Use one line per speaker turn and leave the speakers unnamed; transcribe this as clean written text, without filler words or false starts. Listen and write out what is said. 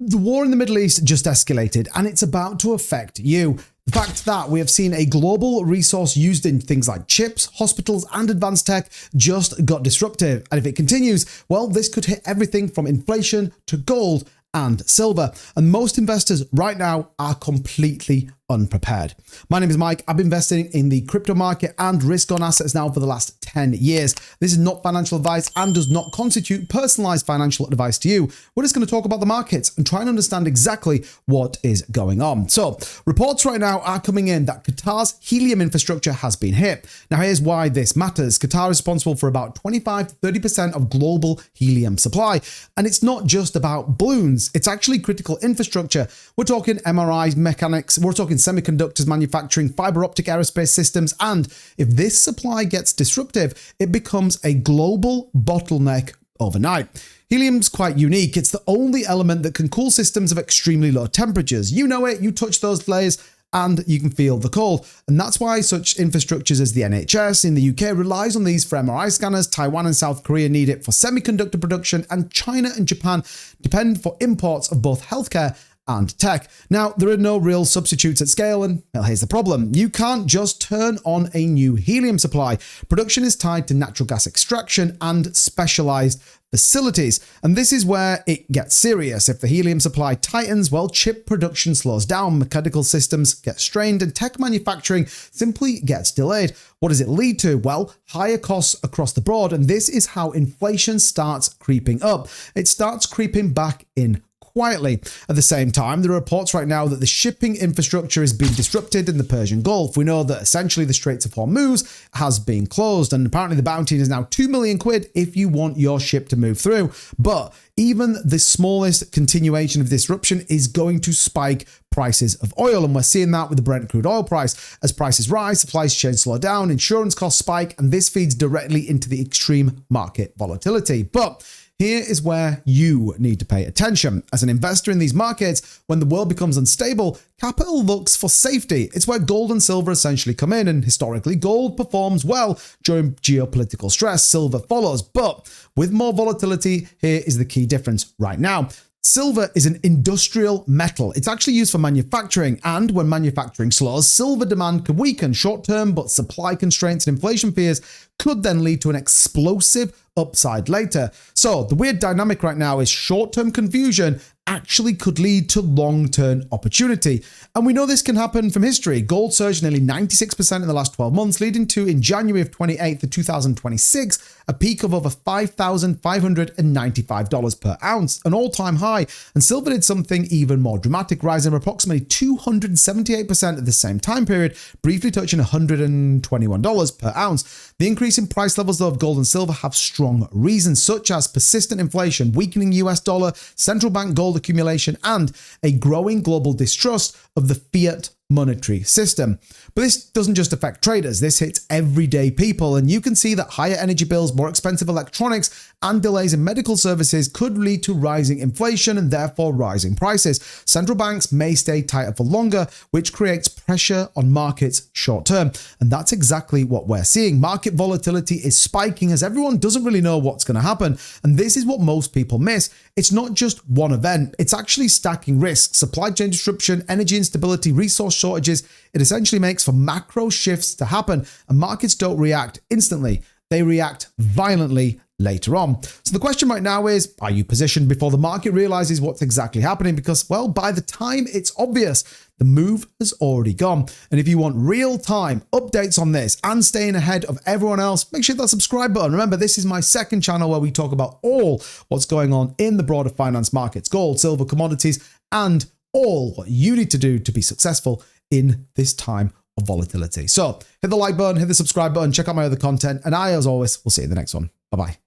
The war in the Middle East just escalated, and it's about to affect you. The fact that we have seen a global resource used in things like chips, hospitals, and advanced tech just got disruptive. And if it continues, well, this could hit everything from inflation to gold and silver. And most investors right now are completely unprepared. My name is Mike. I've been investing in the crypto market and risk-on assets now for the last 10 years. This is not financial advice and does not constitute personalized financial advice to you. We're just going to talk about the markets and try and understand exactly what is going on. So, reports right now are coming in that Qatar's helium infrastructure has been hit. Now, here's why this matters. Qatar is responsible for about 25 to 30% of global helium supply. And it's not just about balloons. It's actually critical infrastructure. We're talking MRIs, mechanics, we're talking semiconductors manufacturing, fiber optic aerospace systems, and if this supply gets disruptive, it becomes a global bottleneck overnight. Helium's quite unique. It's the only element that can cool systems of extremely low temperatures. You know it, you touch those layers, and you can feel the cold. And that's why such infrastructures as the NHS in the UK relies on these for MRI scanners, Taiwan and South Korea need it for semiconductor production, and China and Japan depend for imports of both healthcare and tech. Now, there are no real substitutes at scale, and well, here's the problem. You can't just turn on a new helium supply. Production is tied to natural gas extraction and specialized facilities. And this is where it gets serious. If the helium supply tightens, well, chip production slows down, mechanical systems get strained, and tech manufacturing simply gets delayed. What does it lead to? Well, higher costs across the board, and this is how inflation starts creeping up. It starts creeping back in quietly. At the same time, there are reports right now that the shipping infrastructure is being disrupted in the Persian Gulf. We know that essentially the Straits of Hormuz has been closed, and apparently the bounty is now 2 million quid if you want your ship to move through. But even the smallest continuation of disruption is going to spike prices of oil, and we're seeing that with the Brent crude oil price. As prices rise, supply chains slow down, insurance costs spike, and this feeds directly into the extreme market volatility. But here is where you need to pay attention. As an investor in these markets, when the world becomes unstable, capital looks for safety. It's where gold and silver essentially come in, and historically, gold performs well during geopolitical stress. Silver follows, but with more volatility, here is the key difference right now. Silver is an industrial metal. It's actually used for manufacturing, and when manufacturing slows, silver demand can weaken short-term, but supply constraints and inflation fears could then lead to an explosive upside later. So the weird dynamic right now is short-term confusion actually could lead to long-term opportunity. And we know this can happen from history. Gold surged nearly 96% in the last 12 months, leading to, in January of 2026, a peak of over $5,595 per ounce, an all-time high. And silver did something even more dramatic, rising approximately 278% at the same time period, briefly touching $121 per ounce. The increase in price levels, though, of gold and silver have strong reasons, such as persistent inflation, weakening US dollar, central bank gold accumulation, and a growing global distrust of the fiat monetary system. But this doesn't just affect traders, this hits everyday people, and you can see that higher energy bills, more expensive electronics, and delays in medical services could lead to rising inflation and therefore rising prices. Central banks may stay tighter for longer, which creates pressure on markets short term. And that's exactly what we're seeing. Market volatility is spiking as everyone doesn't really know what's going to happen. And this is what most people miss. It's not just one event, it's actually stacking risks, supply chain disruption, energy instability, resource shortages. It essentially makes for macro shifts to happen, and markets don't react instantly. They react violently later on. So the question right now is, are you positioned before the market realizes what's exactly happening? Because, well, by the time it's obvious, the move has already gone. And if you want real-time updates on this and staying ahead of everyone else, make sure that subscribe button. Remember, this is my second channel where we talk about all what's going on in the broader finance markets, gold, silver, commodities, and all what you need to do to be successful in this time of volatility. So hit the like button, hit the subscribe button, check out my other content, and I, as always, will see you in the next one. Bye-bye.